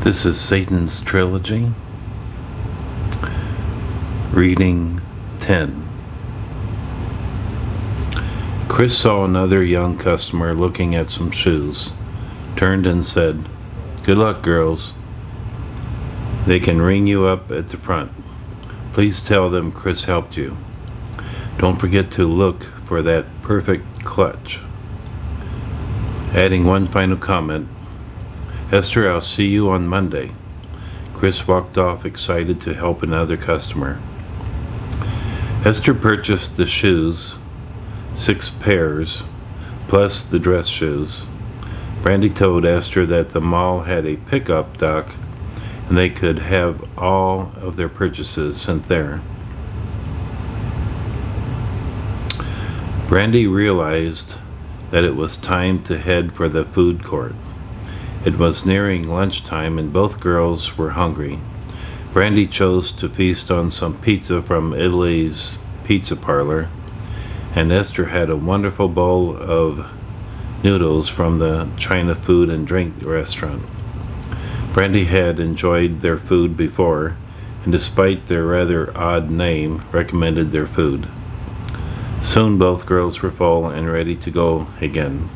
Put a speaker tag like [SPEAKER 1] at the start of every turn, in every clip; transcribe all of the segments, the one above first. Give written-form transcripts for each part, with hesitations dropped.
[SPEAKER 1] This is Satan's Trilogy, reading 10. Chris saw another young customer looking at some shoes, turned and said, "Good luck, girls. They can ring you up at the front. Please tell them Chris helped you. Don't forget to look for that perfect clutch." Adding one final comment, "Esther, I'll see you on Monday." Chris walked off excited to help another customer. Esther purchased the shoes, 6 pairs, plus the dress shoes. Brandy told Esther that the mall had a pickup dock and they could have all of their purchases sent there. Brandy realized that it was time to head for the food court. It was nearing lunchtime and both girls were hungry. Brandy chose to feast on some pizza from Italy's pizza parlor, and Esther had a wonderful bowl of noodles from the China food and drink restaurant. Brandy had enjoyed their food before, and despite their rather odd name, recommended their food. Soon both girls were full and ready to go again.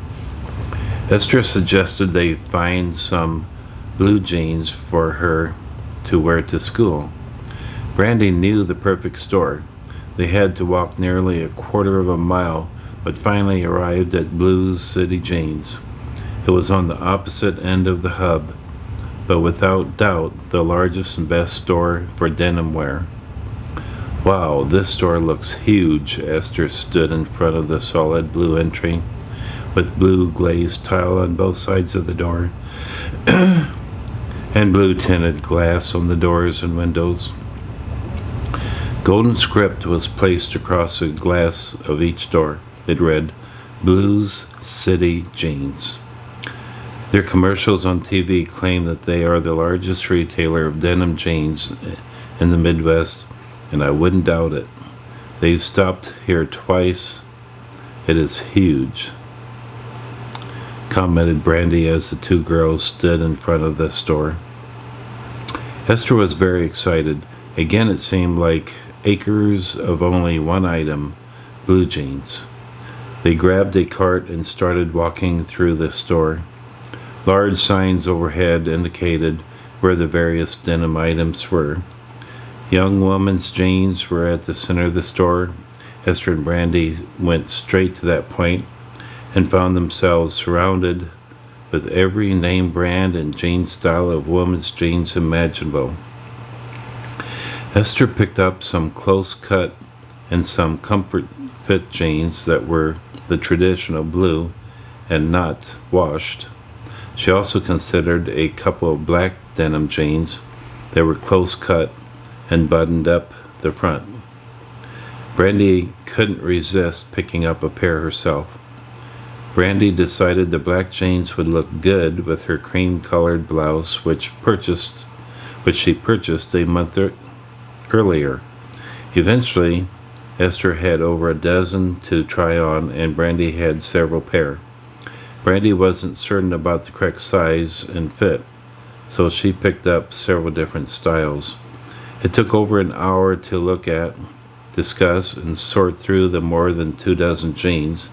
[SPEAKER 1] Esther suggested they find some blue jeans for her to wear to school. Brandy knew the perfect store. They had to walk nearly a quarter of a mile, but finally arrived at Blue's City Jeans. It was on the opposite end of the hub, but without doubt the largest and best store for denim wear. "Wow, this store looks huge." Esther stood in front of the solid blue entry, with blue glazed tile on both sides of the door and blue tinted glass on the doors and windows. Golden script was placed across the glass of each door. It read, "Blue's City Jeans." Their commercials on TV claim that they are the largest retailer of denim jeans in the Midwest, and I wouldn't doubt it. They've stopped here twice. It is huge, commented Brandy as the two girls stood in front of the store. Esther was very excited. Again, it seemed like acres of only one item, blue jeans. They grabbed a cart and started walking through the store. Large signs overhead indicated where the various denim items were. Young women's jeans were at the center of the store. Esther and Brandy went straight to that point and found themselves surrounded with every name brand and jean style of women's jeans imaginable. Esther picked up some close cut and some comfort fit jeans that were the traditional blue and not washed. She also considered a couple of black denim jeans that were close cut and buttoned up the front. Brandy couldn't resist picking up a pair herself. Brandy decided the black jeans would look good with her cream-colored blouse, which she purchased a month earlier. Eventually, Esther had over a dozen to try on, and Brandy had several pair. Brandy wasn't certain about the correct size and fit, so she picked up several different styles. It took over an hour to look at, discuss, and sort through the more than 24 jeans.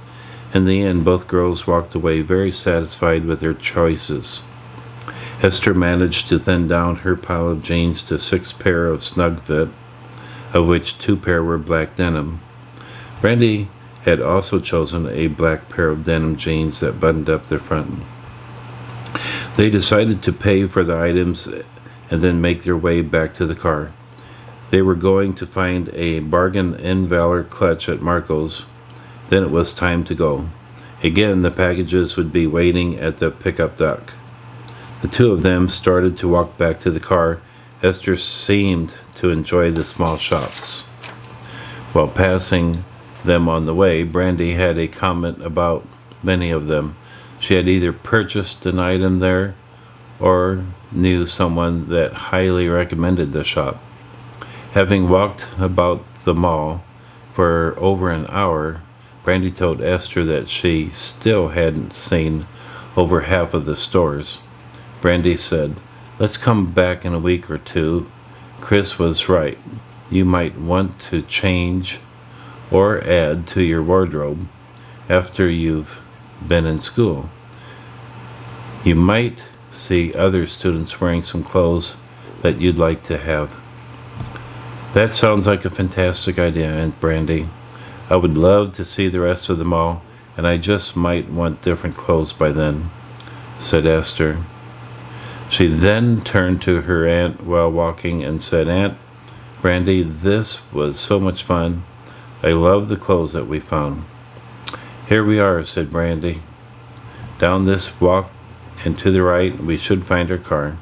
[SPEAKER 1] In the end, both girls walked away very satisfied with their choices. Esther managed to thin down her pile of jeans to 6 pair of snug fit, of which 2 pair were black denim. Brandy had also chosen a black pair of denim jeans that buttoned up their front. They decided to pay for the items and then make their way back to the car. They were going to find a bargain Invalor clutch at Marco's. Then it was time to go. Again, the packages would be waiting at the pickup dock. The two of them started to walk back to the car. Esther seemed to enjoy the small shops. While passing them on the way, Brandy had a comment about many of them. She had either purchased an item there or knew someone that highly recommended the shop. Having walked about the mall for over an hour, Brandy told Esther that she still hadn't seen over half of the stores. Brandy said, Let's come back in a week or two. Chris was right. You might want to change or add to your wardrobe after you've been in school. You might see other students wearing some clothes that you'd like to have. That sounds like a fantastic idea, Aunt Brandy. I would love to see the rest of the mall, and I just might want different clothes by then, said Esther. She then turned to her aunt while walking and said, Aunt Brandy, this was so much fun. I love the clothes that we found. Here we are, said Brandy. Down this walk and to the right, we should find our car.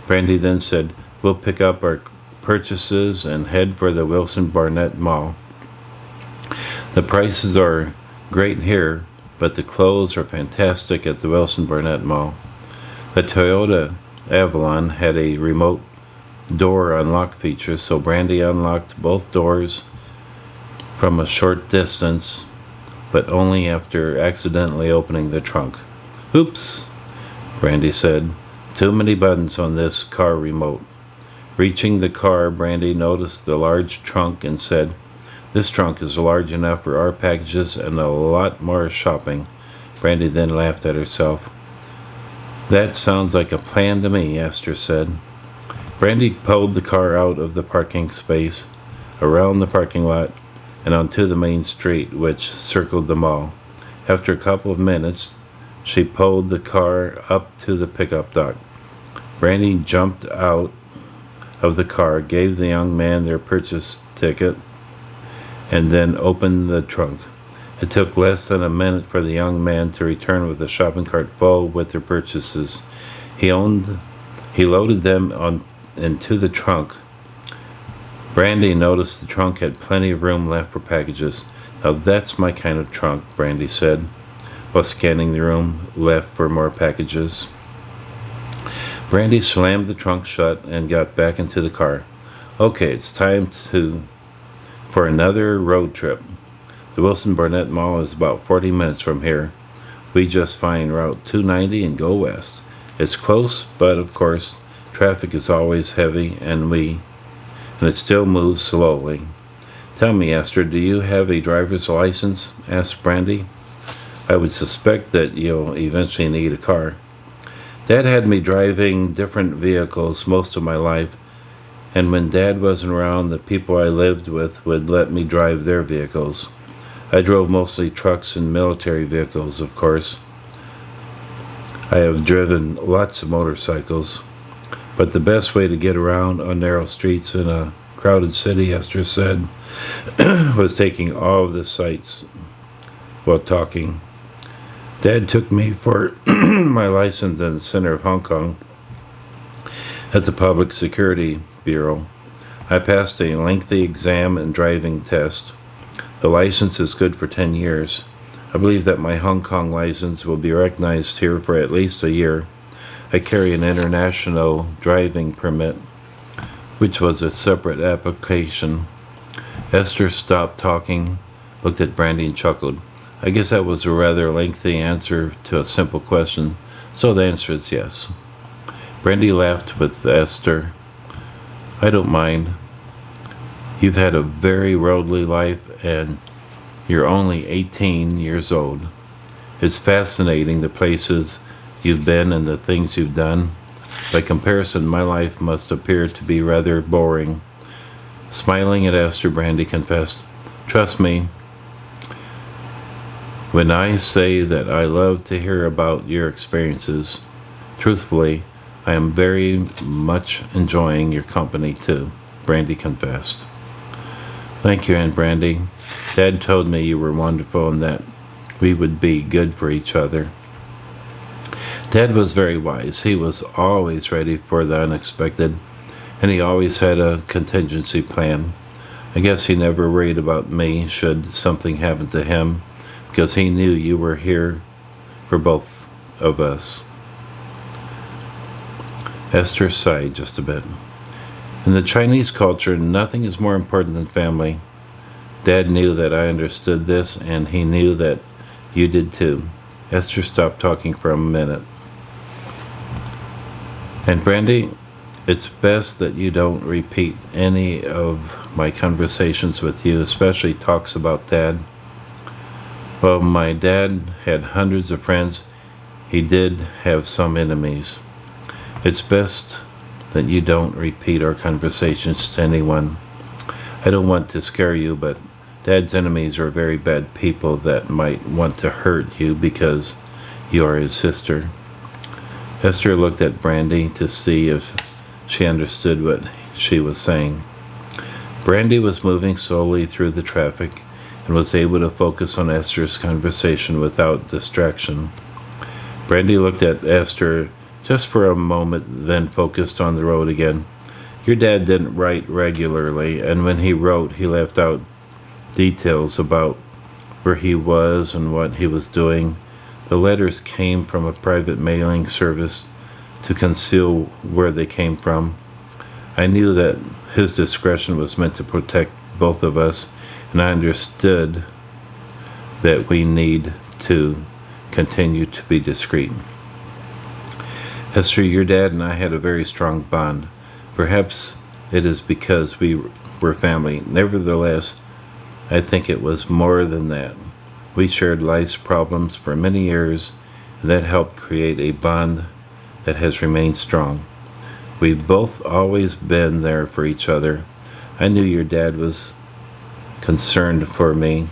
[SPEAKER 1] Brandy then said, We'll pick up our purchases and head for the Wilson Barnett Mall. The prices are great here, but the clothes are fantastic at the Wilson Barnett Mall. The Toyota Avalon had a remote door unlock feature, so Brandy unlocked both doors from a short distance, but only after accidentally opening the trunk. Oops, Brandy said. Too many buttons on this car remote. Reaching the car, Brandy noticed the large trunk and said, This trunk is large enough for our packages and a lot more shopping. Brandy then laughed at herself. That sounds like a plan to me, Esther said. Brandy pulled the car out of the parking space, around the parking lot, and onto the main street, which circled the mall. After a couple of minutes, she pulled the car up to the pickup dock. Brandy jumped out of the car, gave the young man their purchase ticket, and then opened the trunk. It took less than a minute for the young man to return with a shopping cart full with their purchases. He loaded them into the trunk. Brandy noticed the trunk had plenty of room left for packages. Now that's my kind of trunk, Brandy said, while scanning the room left for more packages. Brandy slammed the trunk shut and got back into the car. Okay, it's time for another road trip. The Wilson Barnett Mall is about 40 minutes from here. We just find Route 290 and go west. It's close, but of course, traffic is always heavy and it still moves slowly. Tell me, Esther, do you have a driver's license? Asked Brandy. I would suspect that you'll eventually need a car. Dad had me driving different vehicles most of my life, and when Dad wasn't around, the people I lived with would let me drive their vehicles. I drove mostly trucks and military vehicles, of course. I have driven lots of motorcycles, but the best way to get around on narrow streets in a crowded city, Esther said, was taking all of the sights while talking. Dad took me for my license in the center of Hong Kong at the Public Security Bureau. I passed a lengthy exam and driving test. The license is good for 10 years. I believe that my Hong Kong license will be recognized here for at least a year. I carry an international driving permit, which was a separate application. Esther stopped talking, looked at Brandy and chuckled. I guess that was a rather lengthy answer to a simple question, so the answer is yes. Brandy laughed with Esther. I don't mind. You've had a very worldly life and you're only 18 years old. It's fascinating the places you've been and the things you've done. By comparison, my life must appear to be rather boring. Smiling at Esther, Brandy confessed, Trust me, when I say that I love to hear about your experiences, truthfully, I am very much enjoying your company too, Brandy confessed. Thank you, Aunt Brandy. Dad told me you were wonderful and that we would be good for each other. Dad was very wise. He was always ready for the unexpected, and he always had a contingency plan. I guess he never worried about me should something happen to him, because he knew you were here for both of us. Esther sighed just a bit. In the Chinese culture, nothing is more important than family. Dad knew that I understood this, and he knew that you did too. Esther stopped talking for a minute. And Brandy, it's best that you don't repeat any of my conversations with you, especially talks about Dad. Well, my dad had hundreds of friends. He did have some enemies. It's best that you don't repeat our conversations to anyone. I don't want to scare you, but Dad's enemies are very bad people that might want to hurt you because you are his sister. Esther looked at Brandy to see if she understood what she was saying. Brandy was moving slowly through the traffic and was able to focus on Esther's conversation without distraction. Brandy looked at Esther just for a moment, then focused on the road again. Your dad didn't write regularly, and when he wrote, he left out details about where he was and what he was doing. The letters came from a private mailing service to conceal where they came from. I knew that his discretion was meant to protect both of us, and I understood that we need to continue to be discreet. Esther, your dad and I had a very strong bond. Perhaps it is because we were family. Nevertheless, I think it was more than that. We shared life's problems for many years, and that helped create a bond that has remained strong. We've both always been there for each other. I knew your dad was concerned for me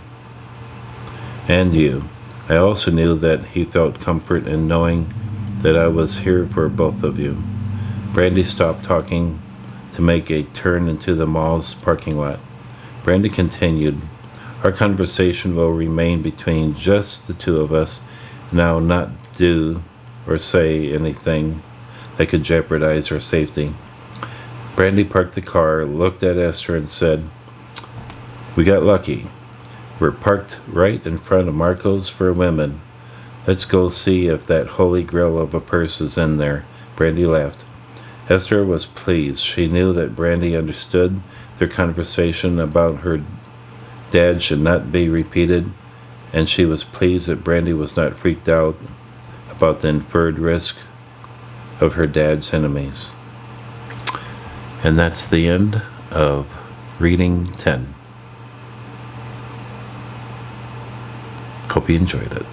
[SPEAKER 1] and you. I also knew that he felt comfort in knowing that I was here for both of you. Brandy stopped talking to make a turn into the mall's parking lot. Brandy continued, our conversation will remain between just the two of us, and I will not do or say anything that could jeopardize our safety. Brandy parked the car, looked at Esther, and said, we got lucky. We're parked right in front of Marco's for women. Let's go see if that holy grail of a purse is in there. Brandy laughed. Esther was pleased. She knew that Brandy understood their conversation about her dad should not be repeated, and she was pleased that Brandy was not freaked out about the inferred risk of her dad's enemies. And that's the end of reading 10. Hope you enjoyed it.